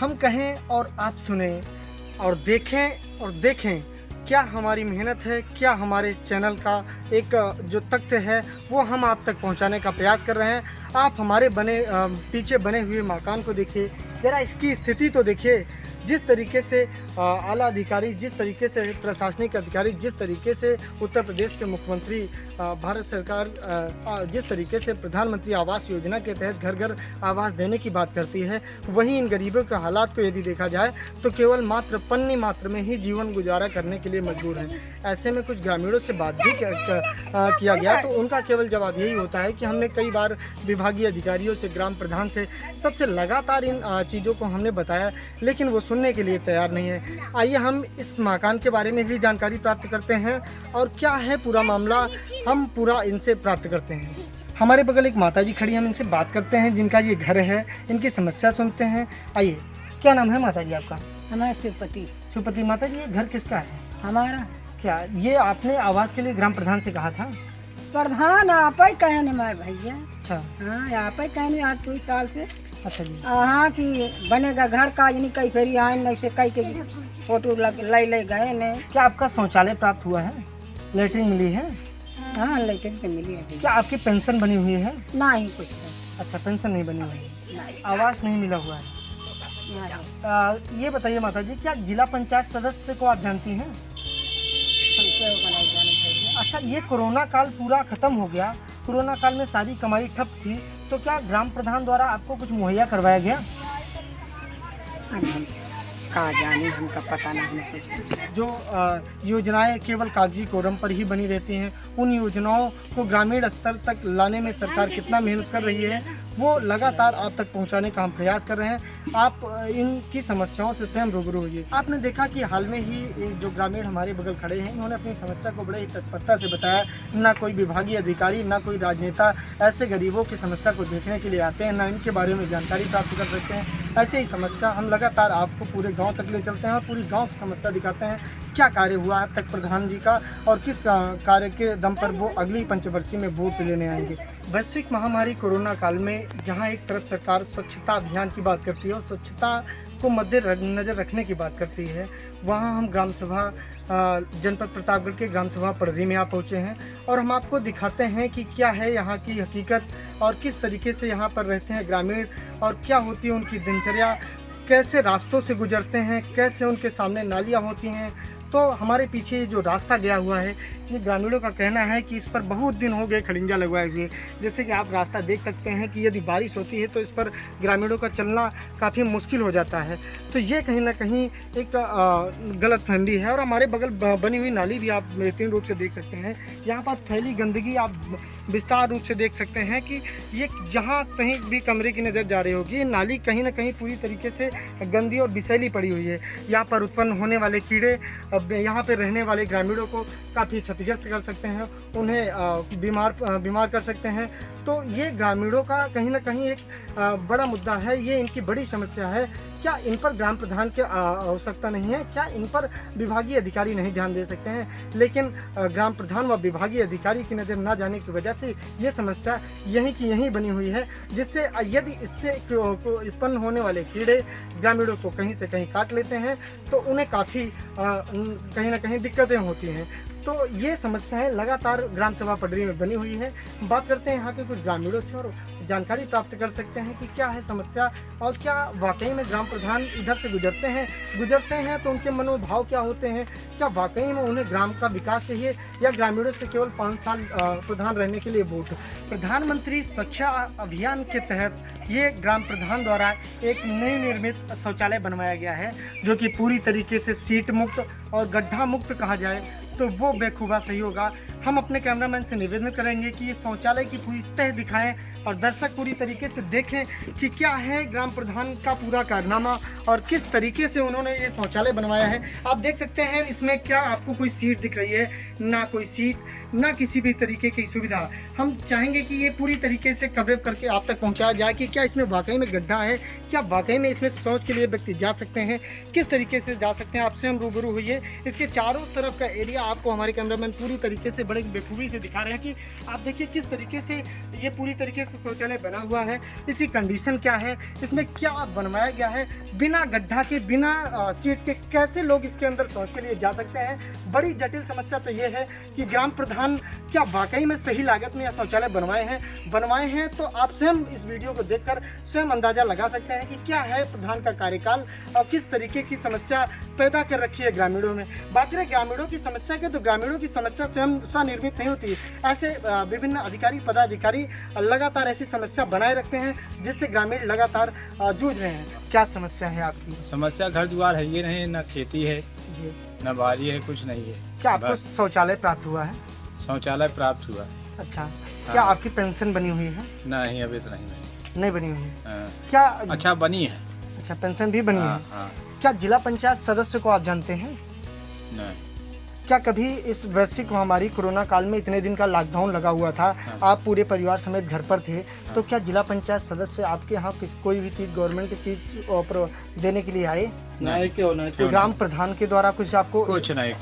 हम कहें और आप सुने और देखें क्या हमारी मेहनत है, क्या हमारे चैनल का एक जो तथ्य है वो हम आप तक पहुंचाने का प्रयास कर रहे हैं। आप हमारे पीछे बने हुए मकान को देखिए, ज़रा इसकी स्थिति तो देखिए। जिस तरीके से आला अधिकारी, जिस तरीके से प्रशासनिक अधिकारी, जिस तरीके से उत्तर प्रदेश के मुख्यमंत्री, भारत सरकार जिस तरीके से प्रधानमंत्री आवास योजना के तहत घर घर आवास देने की बात करती है, वहीं इन गरीबों के हालात को यदि देखा जाए तो केवल मात्र पन्नी मात्र में ही जीवन गुजारा करने के लिए मजबूर हैं। ऐसे में कुछ ग्रामीणों से बात भी किया गया तो उनका केवल जवाब यही होता है कि हमने कई बार विभागीय अधिकारियों से, ग्राम प्रधान से, सबसे लगातार इन चीज़ों को हमने बताया, लेकिन वो सुनने के लिए तैयार नहीं है। आइए हम इस मकान के बारे में भी जानकारी प्राप्त करते हैं और क्या है पूरा मामला, हम पूरा इनसे प्राप्त करते हैं। हमारे बगल एक माताजी खड़ी, हम इनसे बात करते हैं, जिनका ये घर है, इनकी समस्या सुनते हैं। आइए, क्या नाम है माताजी आपका? हमारा शिवपति। शिवपति माता जी, ये घर किसका है? हमारा। क्या ये आपने आवास के लिए ग्राम प्रधान से कहा था? प्रधान आप ही कहने मैं भैया। अच्छा। हाँ, आप ही कहने आज 2 साल से। अच्छा जी। हाँ कि बनेगा घर का, यानी कई फेरी आए नहीं से कई के फोटो ले गए ने। क्या आपका शौचालय प्राप्त हुआ है? लेटरिन मिली है? हाँ, लेटरिन पे मिली है। क्या आपकी पेंशन बनी हुई है? नहीं, कुछ नहीं। अच्छा, पेंशन नहीं बनी हुई है, नहीं, आवास नहीं मिला हुआ है। नहीं। ये बताइए माता जी, क्या जिला पंचायत सदस्य को आप जानती हैं? हमसे वो बनाई जानी चाहिए। अच्छा, ये कोरोना काल पूरा खत्म हो गया, कोरोना काल में सारी कमाई ठप थी, तो क्या ग्राम प्रधान द्वारा आपको कुछ मुहैया करवाया गया? हम कहा जाने, हमका पता नहीं कुछ। जो योजनाएं केवल कागजी कोरम पर ही बनी रहती हैं, उन योजनाओं को ग्रामीण स्तर तक लाने में सरकार कितना मेहनत कर रही है, वो लगातार आप तक पहुंचाने का हम प्रयास कर रहे हैं। आप इनकी समस्याओं से स्वयं रूबरू होइए। आपने देखा कि हाल में ही जो ग्रामीण हमारे बगल खड़े हैं, इन्होंने अपनी समस्या को बड़े ही तत्परता से बताया। ना कोई विभागीय अधिकारी, ना कोई राजनेता ऐसे गरीबों की समस्या को देखने के लिए आते हैं, ना इनके बारे में जानकारी प्राप्त कर सकते हैं। ऐसे ही समस्या हम लगातार आपको पूरे गाँव तक ले चलते हैं और पूरी गाँव की समस्या दिखाते हैं। क्या कार्य हुआ अब तक प्रधान जी का और किस कार्य के दम पर वो अगली पंचवर्षीय में वोट लेने आएंगे। वैश्विक महामारी कोरोना काल में जहां एक तरफ सरकार स्वच्छता अभियान की बात करती है और स्वच्छता को मद्देनजर रखने की बात करती है, वहां हम ग्राम सभा जनपद प्रतापगढ़ के ग्राम सभा पड़री में आप पहुँचे हैं और हम आपको दिखाते हैं कि क्या है यहाँ की हकीकत और किस तरीके से यहाँ पर रहते हैं ग्रामीण और क्या होती है उनकी दिनचर्या, कैसे रास्तों से गुजरते हैं, कैसे उनके सामने नालियाँ होती हैं। तो हमारे पीछे जो रास्ता गया हुआ है, ये ग्रामीणों का कहना है कि इस पर बहुत दिन हो गए खड़िंजा लगवाए हुए। जैसे कि आप रास्ता देख सकते हैं कि यदि बारिश होती है तो इस पर ग्रामीणों का चलना काफ़ी मुश्किल हो जाता है। तो ये कहीं ना कहीं एक गलतफहमी है। और हमारे बगल बनी हुई नाली भी आप बेहतरीन रूप से देख सकते हैं। यहाँ पर फैली गंदगी आप विस्तार रूप से देख सकते हैं कि ये जहाँ कहीं भी कमरे की नज़र जा रही होगी, ये नाली कहीं ना कहीं पूरी तरीके से गंदी और विषैली पड़ी हुई है। यहाँ पर उत्पन्न होने वाले कीड़े यहाँ पे रहने वाले ग्रामीणों को काफ़ी क्षतिग्रस्त कर सकते हैं, उन्हें बीमार कर सकते हैं। तो ये ग्रामीणों का कहीं ना कहीं एक बड़ा मुद्दा है, ये इनकी बड़ी समस्या है। क्या इन पर ग्राम प्रधान की आवश्यकता नहीं है? क्या इन पर विभागीय अधिकारी नहीं ध्यान दे सकते हैं? लेकिन ग्राम प्रधान व विभागीय अधिकारी की नज़र न जाने की वजह से ये समस्या यहीं की यहीं बनी हुई है, जिससे यदि इससे उत्पन्न होने वाले कीड़े ग्रामीणों को कहीं से कहीं काट लेते हैं तो उन्हें काफ़ी कहीं ना कहीं दिक्कतें होती हैं। तो ये समस्याएं लगातार ग्राम सभा पड़री में बनी हुई है। बात करते हैं यहाँ के कुछ ग्रामीणों से और जानकारी प्राप्त कर सकते हैं कि क्या है समस्या और क्या वाकई में ग्राम प्रधान इधर से गुजरते हैं तो उनके मनोभाव क्या होते हैं। क्या वाकई में उन्हें ग्राम का विकास चाहिए या ग्रामीणों से केवल 5 साल प्रधान रहने के लिए वोट। प्रधानमंत्री स्वच्छता अभियान के तहत ये ग्राम प्रधान द्वारा एक नई निर्मित शौचालय बनवाया गया है, जो कि पूरी तरीके से सीट मुक्त और गड्ढा मुक्त कहा जाए तो वो बेखूबा सही होगा। हम अपने कैमरामैन से निवेदन करेंगे कि ये शौचालय की पूरी तह दिखाएं और दर्शक पूरी तरीके से देखें कि क्या है ग्राम प्रधान का पूरा कारनामा और किस तरीके से उन्होंने ये शौचालय बनवाया है। आप देख सकते हैं इसमें क्या आपको कोई सीट दिख रही है, ना कोई सीट, ना किसी भी तरीके की सुविधा। हम चाहेंगे कि ये पूरी तरीके से कवरेज करके आप तक पहुँचाया जाए कि क्या इसमें वाकई में गड्ढा है, क्या वाकई में इसमें शौच के लिए व्यक्ति जा सकते हैं, किस तरीके से जा सकते हैं। आपसे हम रूबरू हुई है, इसके चारों तरफ का एरिया आपको हमारे कैमरामैन पूरी तरीके से बड़े बेखूबी से दिखा रहे हैं कि आप देखिए किस तरीके से ये पूरी तरीके से शौचालय बना हुआ है, इसकी कंडीशन क्या है, इसमें क्या बनवाया गया है, बिना गड्ढा के बिना सीट के कैसे लोग इसके अंदर शौच के लिए जा सकते हैं। बड़ी जटिल समस्या तो ये है कि ग्राम प्रधान क्या वाकई में सही लागत में यह शौचालय बनवाए हैं तो आप स्वयं इस वीडियो को देखकर स्वयं अंदाजा लगा सकते हैं कि क्या है प्रधान का कार्यकाल और किस तरीके की समस्या पैदा कर रखी है ग्रामीणों में। बात करें ग्रामीणों की समस्या के तो ग्रामीणों की समस्या स्वयं स्वनिर्मित नहीं होती, ऐसे विभिन्न अधिकारी पदाधिकारी लगातार ऐसी समस्या बनाए रखते हैं जिससे ग्रामीण लगातार जूझ रहे हैं। क्या समस्या है आपकी? समस्या घर द्वार है ये नहीं, न खेती है जी, न बारी है, कुछ नहीं है। क्या आपको बस शौचालय प्राप्त हुआ है? शौचालय प्राप्त हुआ। अच्छा, क्या आपकी पेंशन बनी हुई है? नहीं, अभी तो नहीं बनी। नहीं बनी हुई है। हाँ। क्या? अच्छा बनी है। अच्छा, पेंशन भी बनी हाँ, है। हाँ। क्या जिला पंचायत सदस्य को आप जानते हैं? नहीं। क्या कभी इस वैश्विक महामारी कोरोना काल में इतने दिन का लॉकडाउन लगा हुआ था, हाँ। आप पूरे परिवार समेत घर पर थे, तो क्या जिला पंचायत सदस्य आपके यहाँ कोई भी चीज़ गवर्नमेंट की चीज़ देने के लिए आए? नहीं, क्यों नहीं? तो ग्राम प्रधान के द्वारा कुछ आपको कुछ नहीं।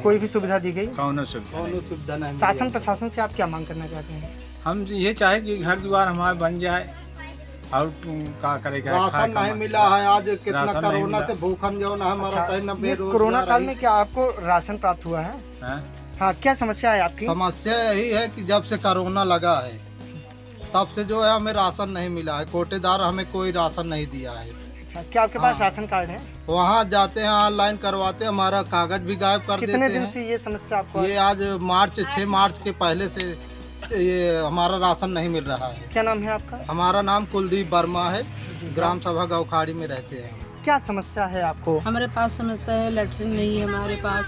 कोई भी सुविधा दी गई? कौन सुविधा नहीं। शासन प्रशासन से आप क्या मांग करना चाहते हैं? हम ये चाहे कि घर द्वार हमारा बन जाए और क्या करेगा। राशन नहीं मिला है, आज कितना राशन नहीं कोरोना मिला। से भूखन जो ना हमारा अच्छा, कहीं न इस बेरोजगार कोरोना काल है। में क्या आपको राशन प्राप्त हुआ है? हाँ? हाँ, क्या समस्या है आपकी? समस्या यही है कि जब से कोरोना लगा है तब से जो है हमें राशन नहीं मिला है, कोटेदार हमें कोई राशन नहीं दिया है। अच्छा, क्या आपके पास हाँ। राशन कार्ड है? वहाँ जाते हैं ऑनलाइन करवाते हैं, हमारा कागज भी गायब कर कितने देते दिन हैं। से ये समस्या आपको? ये आज 6 मार्च के पहले से ये हमारा राशन नहीं मिल रहा है। क्या नाम है आपका? हमारा नाम कुलदीप वर्मा है, ग्राम सभा गौखाड़ी में रहते हैं। क्या समस्या है आपको? हमारे पास समस्या है, लैट्रिन नहीं है हमारे पास,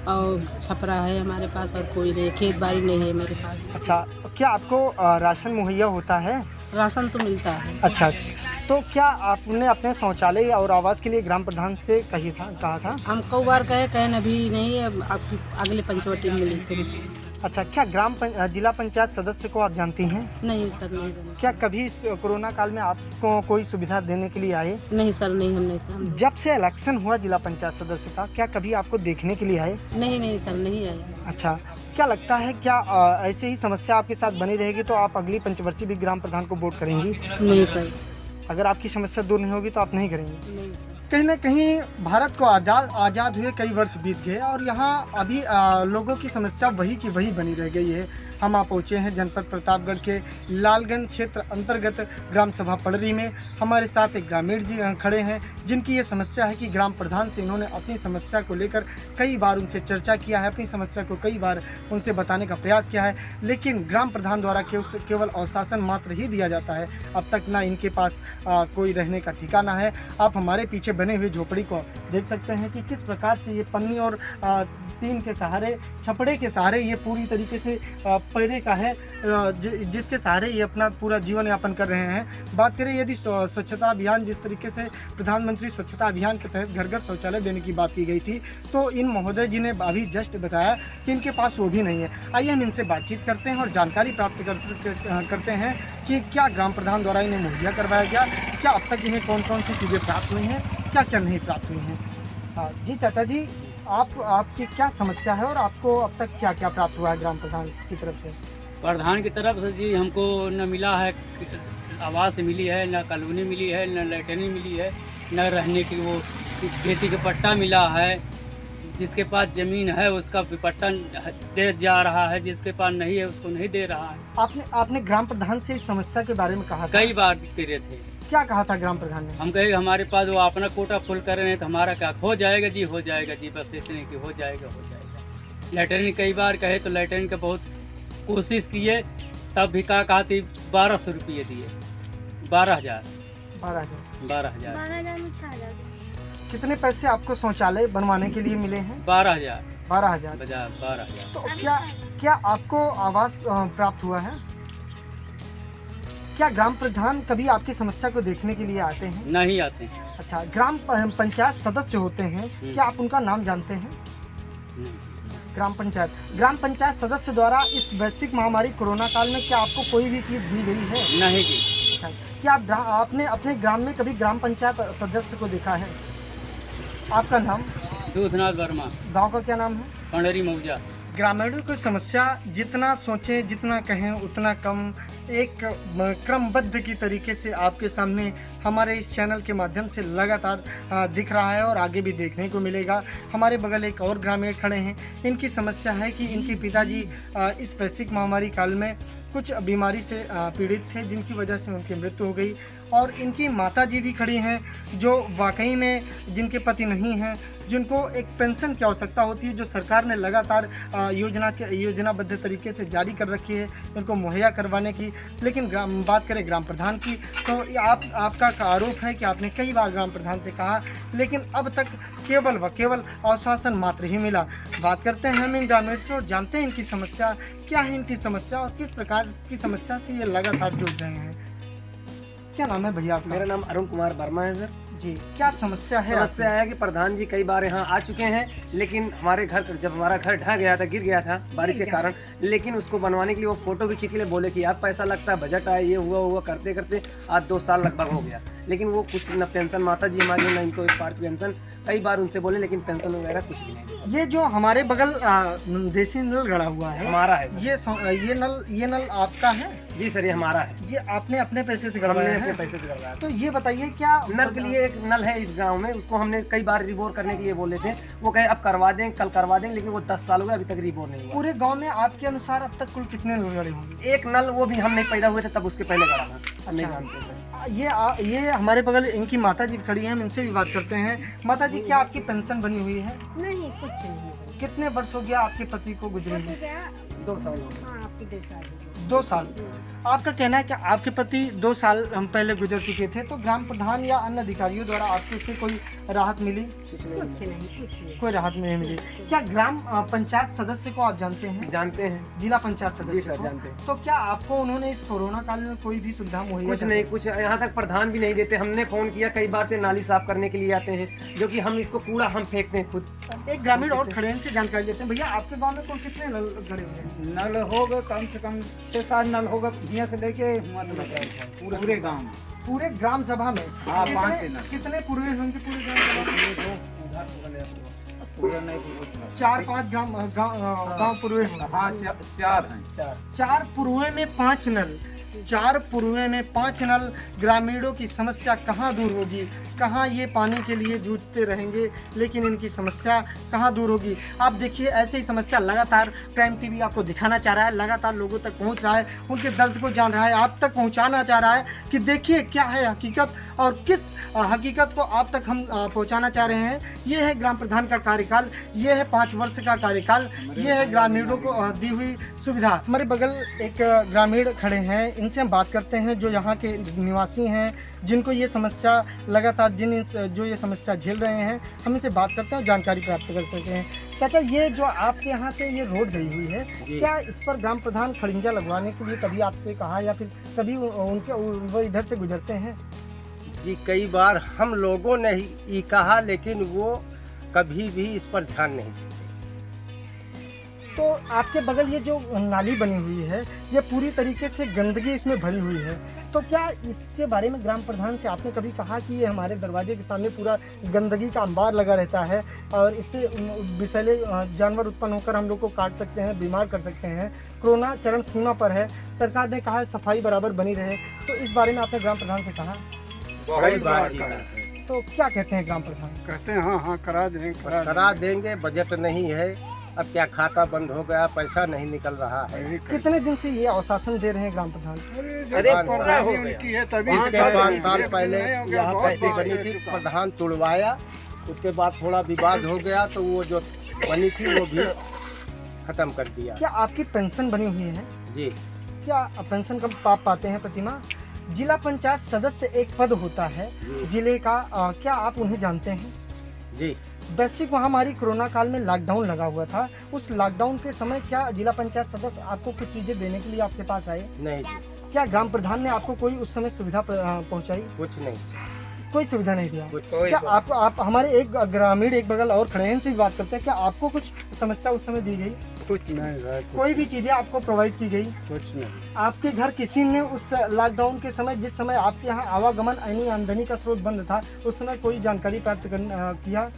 और छपरा है हमारे पास, और कोई नहीं, खेत बाड़ी नहीं है मेरे पास। अच्छा, क्या आपको राशन मुहैया होता है? राशन तो मिलता है। अच्छा, तो क्या आपने अपने शौचालय और आवास के लिए ग्राम प्रधान से कहा था? हम कई बार कहे अभी नहीं है, अगले पंचवटी में मिली तो। अच्छा, क्या जिला पंचायत सदस्य को आप जानती हैं? नहीं सर, नहीं जाना। क्या कभी इस कोरोना काल में आपको कोई सुविधा देने के लिए आए? नहीं सर, नहीं, हम नहीं सर। जब से इलेक्शन हुआ जिला पंचायत सदस्य का, क्या कभी आपको देखने के लिए आए? नहीं सर, नहीं आए। अच्छा, क्या लगता है क्या ऐसे ही समस्या आपके साथ बनी रहेगी तो आप अगली पंचवर्षीय भी ग्राम प्रधान को वोट करेंगी? नहीं सर। अगर आपकी समस्या दूर नहीं होगी तो आप नहीं करेंगे? नहीं। कहीं ना कहीं भारत को आज़ाद हुए कई वर्ष बीत गए और यहाँ अभी लोगों की समस्या वही की वही बनी रह गई है। हम आप पहुँचे हैं जनपद प्रतापगढ़ के लालगंज क्षेत्र अंतर्गत ग्राम सभा पड़री में। हमारे साथ एक ग्रामीण जी खड़े हैं जिनकी ये समस्या है कि ग्राम प्रधान से इन्होंने अपनी समस्या को लेकर कई बार उनसे चर्चा किया है, अपनी समस्या को कई बार उनसे बताने का प्रयास किया है, लेकिन ग्राम प्रधान द्वारा केवल आश्वासन मात्र ही दिया जाता है। अब तक ना इनके पास कोई रहने का ठिकाना है। आप हमारे पीछे बने हुए झोपड़ी को देख सकते हैं कि किस प्रकार से ये पन्नी और टीन के सहारे, छपड़े के सहारे ये पूरी तरीके से पैरे का है, जिसके सहारे ये अपना पूरा जीवन यापन कर रहे हैं। बात करें यदि स्वच्छता अभियान, जिस तरीके से प्रधानमंत्री स्वच्छता अभियान के तहत घर घर शौचालय देने की बात की गई थी, तो इन महोदय जी ने अभी जस्ट बताया कि इनके पास वो भी नहीं है। आइए हम इनसे बातचीत करते हैं और जानकारी प्राप्त करते हैं कि क्या ग्राम प्रधान द्वारा इन्हें मुहैया करवाया गया, क्या अब तक इन्हें कौन कौन सी चीज़ें प्राप्त हुई हैं, क्या क्या नहीं प्राप्त हुई हैं। जी चाचा जी, आपकी क्या समस्या है और आपको अब तक क्या क्या प्राप्त हुआ है ग्राम प्रधान की तरफ से? प्रधान की तरफ से जी हमको न मिला है, आवास मिली है, न कॉलोनी मिली है, न लैटरिन मिली है, न रहने की वो खेती का पट्टा मिला है। जिसके पास ज़मीन है उसका भी पट्टा दे जा रहा है, जिसके पास नहीं है उसको नहीं दे रहा है। आपने ग्राम प्रधान से इस समस्या के बारे में कहा था? कई बार करे थे। क्या कहा था ग्राम प्रधान ने? हम कहे हमारे पास वो अपना कोटा फुल कर रहे हैं तो हमारा क्या हो जाएगा जी, हो जाएगा जी, बस इतने की हो जाएगा। लैटरिन कई बार कहे तो लैटरिन का बहुत कोशिश किए, तब भी कहा थी 1200 रुपये दिए, 12,000। 12,000। कितने पैसे आपको शौचालय बनवाने के लिए मिले हैं? 12,000। 12,000। तो क्या आपको आवास प्राप्त हुआ है? क्या ग्राम प्रधान कभी आपकी समस्या को देखने के लिए आते हैं? नहीं आते हैं। अच्छा, ग्राम पंचायत सदस्य होते हैं, क्या आप उनका नाम जानते हैं? ग्राम पंचायत सदस्य द्वारा इस वैश्विक महामारी कोरोना काल में क्या आपको कोई भी चीज़ दी गई है? नहीं जी। अच्छा, क्या आपने अपने ग्राम में कभी ग्राम पंचायत सदस्य को देखा है? आपका नाम? दूधनाथ वर्मा। गांव का क्या नाम है? पंडरी मऊजा। ग्रामीणों की समस्या जितना सोचें जितना कहें उतना कम। एक क्रमबद्ध की तरीके से आपके सामने हमारे इस चैनल के माध्यम से लगातार दिख रहा है और आगे भी देखने को मिलेगा। हमारे बगल एक और ग्रामीण खड़े हैं। इनकी समस्या है कि इनके पिताजी इस वैश्विक महामारी काल में कुछ बीमारी से पीड़ित थे, जिनकी वजह से उनकी मृत्यु हो गई। और इनकी माताजी भी खड़ी हैं जो वाकई में जिनके पति नहीं हैं, जिनको एक पेंशन की आवश्यकता होती है, जो सरकार ने लगातार योजनाबद्ध तरीके से जारी कर रखी है इनको मुहैया करवाने की। लेकिन बात करें ग्राम प्रधान की, तो आपका आरोप है कि आपने कई बार ग्राम प्रधान से कहा, लेकिन अब तक केवल व केवल आश्वासन मात्र ही मिला। बात करते हैं हम इन ग्रामीण से और जानते हैं इनकी समस्या क्या है, इनकी समस्या और किस प्रकार की समस्या से ये लगातार जूझ रहे हैं। क्या नाम है भैया आपका? मेरा नाम अरुण कुमार वर्मा है सर जी। क्या समस्या है? समस्या है कि प्रधान जी कई बार यहाँ आ चुके हैं, लेकिन हमारे घर जब हमारा घर ढह गया था, गिर गया था बारिश के कारण, लेकिन उसको बनवाने के लिए वो फोटो भी खींच के लिए बोले कि आप पैसा लगता है, बजट आया, ये हुआ करते करते आज 2 साल लगभग हो गया, लेकिन वो कुछ न पेंशन माता जी हमारी न इनको एक पार्ट पेंशन, कई बार उनसे बोले लेकिन पेंशन वगैरह कुछ भी नहीं। ये जो हमारे बगल देसी नल गड़ा हुआ है हमारा है ये नल आपका है? जी सर, ये हमारा है। ये आपने अपने पैसे से हमने गड़वाया अपने है? पैसे से करवाया। तो ये बताइए क्या नल के लिए एक नल है इस गांव में, उसको हमने कई बार रिबोर करने के लिए बोले थे, वो कहे अब करवा दें, कल करवा दें, लेकिन वो 10 साल हो गए अभी तक रिबोर नहीं हुआ। पूरे गांव में आपके अनुसार अब तक कुल कितने नल गड़े होंगे? एक नल वो भी हम नहीं पैदा हुए थे तब उसके पहले गड़ा था, नहीं जानते थे। ये हमारे बगल इनकी माता जी खड़ी हैं, हम इनसे भी बात करते हैं। माता जी, क्या आपकी पेंशन बनी हुई है? नहीं कुछ नहीं। कितने वर्ष हो गया आपके पति को गुजरे हुए? 2 साल हो गए। हाँ आपकी 2 साल 2 साल। आपका कहना है कि आपके पति 2 साल पहले गुजर चुके थे, तो ग्राम प्रधान या अन्य अधिकारियों द्वारा आपको इससे कोई राहत मिली? कुछ नहीं। कोई राहत नहीं मिली। क्या ग्राम पंचायत सदस्य को आप जानते हैं? जानते हैं जिला पंचायत जी सदस्य सर, को? जानते हैं। तो क्या आपको उन्होंने इस कोरोना काल में कोई भी सुविधा मुहैया कुछ नहीं, कुछ यहाँ तक प्रधान भी नहीं देते। हमने फोन किया कई बार से, नाली साफ करने के लिए आते हैं, जो कि हम इसको कूड़ा हम फेंकते हैं खुद। एक ग्रामीण और खड़े हैं, इनसे जानकारी लेते हैं। भैया, आपके गांव में कुल कितने नल गड़े हुए हैं? नल हो गए कम से कम 6-7 नल होगा, यहाँ से लेके पूरे गांव में। पूरे ग्राम सभा में? हाँ, 5 कितने- नल। कितने पूर्व होंगे पूरे ग्राम सभा में? पूरा नहीं 4-5 गांव पूर्व होंगे। हाँ, 4 हैं। 4 पूर्वे में 5 नल। 4 पूर्वे में 5 नल। ग्रामीणों की समस्या कहाँ दूर होगी? कहाँ ये पानी के लिए जूझते रहेंगे, लेकिन इनकी समस्या कहाँ दूर होगी? आप देखिए, ऐसे ही समस्या लगातार प्राइम टीवी आपको दिखाना चाह रहा है, लगातार लोगों तक पहुंच रहा है, उनके दर्द को जान रहा है, आप तक पहुंचाना चाह रहा है कि देखिए क्या है हकीकत और किस हकीकत को आप तक हम पहुंचाना चाह रहे हैं। ये है ग्राम प्रधान का कार्यकाल, ये है 5 वर्ष का कार्यकाल, ये है ग्रामीणों को दी हुई सुविधा। हमारे बगल एक ग्रामीण खड़े हैं, इनसे हम बात करते हैं, जो यहाँ के निवासी हैं, जिनको ये समस्या लगातार जो ये समस्या झेल रहे हैं। हम इनसे बात करते हैं, जानकारी प्राप्त कर सकते हैं। चाचा, ये जो आपके यहाँ से ये रोड गई हुई है, क्या इस पर ग्राम प्रधान खड़िंजा लगवाने के लिए कभी आपसे कहा या फिर कभी वो इधर से गुजरते हैं? जी, कई बार हम लोगों ने ही कहा, लेकिन वो कभी भी इस पर ध्यान नहीं देते। तो आपके बगल ये जो नाली बनी हुई है, ये पूरी तरीके से गंदगी इसमें भरी हुई है, तो क्या इसके बारे में ग्राम प्रधान से आपने कभी कहा कि ये हमारे दरवाजे के सामने पूरा गंदगी का अंबार लगा रहता है और इससे विषैले जानवर उत्पन्न होकर हम लोग को काट सकते हैं, बीमार कर सकते हैं, कोरोना चरम सीमा पर है, सरकार ने कहा है सफाई बराबर बनी रहे, तो इस बारे में आपने ग्राम प्रधान से कहा? तो क्या कहते हैं ग्राम प्रधान? कहते हैं हाँ करा देंगे, बजट नहीं है, अब क्या खाता बंद हो गया, पैसा नहीं निकल रहा है। कितने दिन से ये आश्वासन दे रहे हैं ग्राम प्रधान? अरे उनकी है तभी 5 साल पहले यहाँ पट्टी बनी थी, प्रधान तुड़वाया, उसके बाद थोड़ा विवाद हो गया, तो वो जो बनी थी वो भी खत्म कर दिया। क्या आपकी पेंशन बनी हुई है? जी। क्या पेंशन कब आप पाते हैं प्रतिमा? जिला पंचायत सदस्य एक पद होता है जिले का, क्या आप उन्हें जानते हैं? जी। वैश्विक महामारी कोरोना काल में लॉकडाउन लगा हुआ था, उस लॉकडाउन के समय क्या जिला पंचायत सदस्य आपको कुछ चीजें देने के लिए आपके पास आए? नहीं जी। क्या ग्राम प्रधान ने आपको कोई उस समय सुविधा पहुंचाई? कुछ नहीं, कोई सुविधा नहीं दिया। कुछ क्या आप हमारे एक ग्रामीण एक बगल और खड़े हैं, इनसे भी बात करते हैं, क्या आपको कुछ समस्या उस समय दी गई? कुछ नहीं, कोई भी चीजें आपको प्रोवाइड की गई? कुछ नहीं। आपके घर किसी ने उस लॉकडाउन के समय, जिस समय आपके यहाँ आवागमन यानी आमदनी का स्रोत बंद था, उस समय कोई जानकारी प्राप्त किया?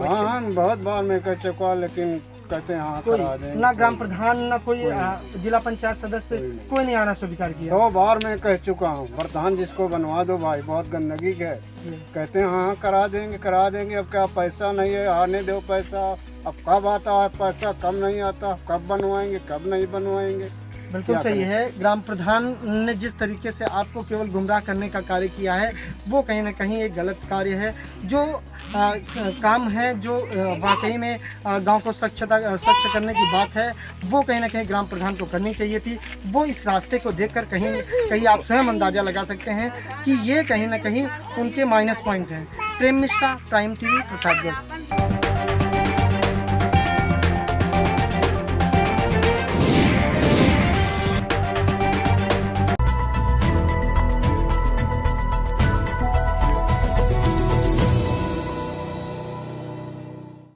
हाँ, बहुत बार मैं कर चुका, लेकिन कहते हैं हाँ कोई करा देंगे। ना ग्राम प्रधान ना कोई जिला पंचायत सदस्य कोई नहीं आना स्वीकार किया। 100 बार मैं कह चुका हूँ प्रधान जिसको बनवा दो भाई, बहुत गंदगी है। कहते हैं हाँ करा देंगे। अब क्या पैसा नहीं है, आने दो पैसा। अब कब आता है पैसा, कब नहीं आता, कब बनवाएंगे कब नहीं बनवाएंगे। बिल्कुल सही है। ग्राम प्रधान ने जिस तरीके से आपको केवल गुमराह करने का कार्य किया है वो कहीं ना कहीं एक गलत कार्य है। जो काम है, जो वाकई में गांव को स्वच्छ करने की बात है, वो कहीं ना कहीं ग्राम प्रधान को करनी चाहिए थी। वो इस रास्ते को देखकर कहीं आप स्वयं अंदाज़ा लगा सकते हैं कि ये कहीं ना कहीं उनके माइनस पॉइंट हैं। प्रेम मिश्रा, प्राइम टीवी, प्रतापगढ़।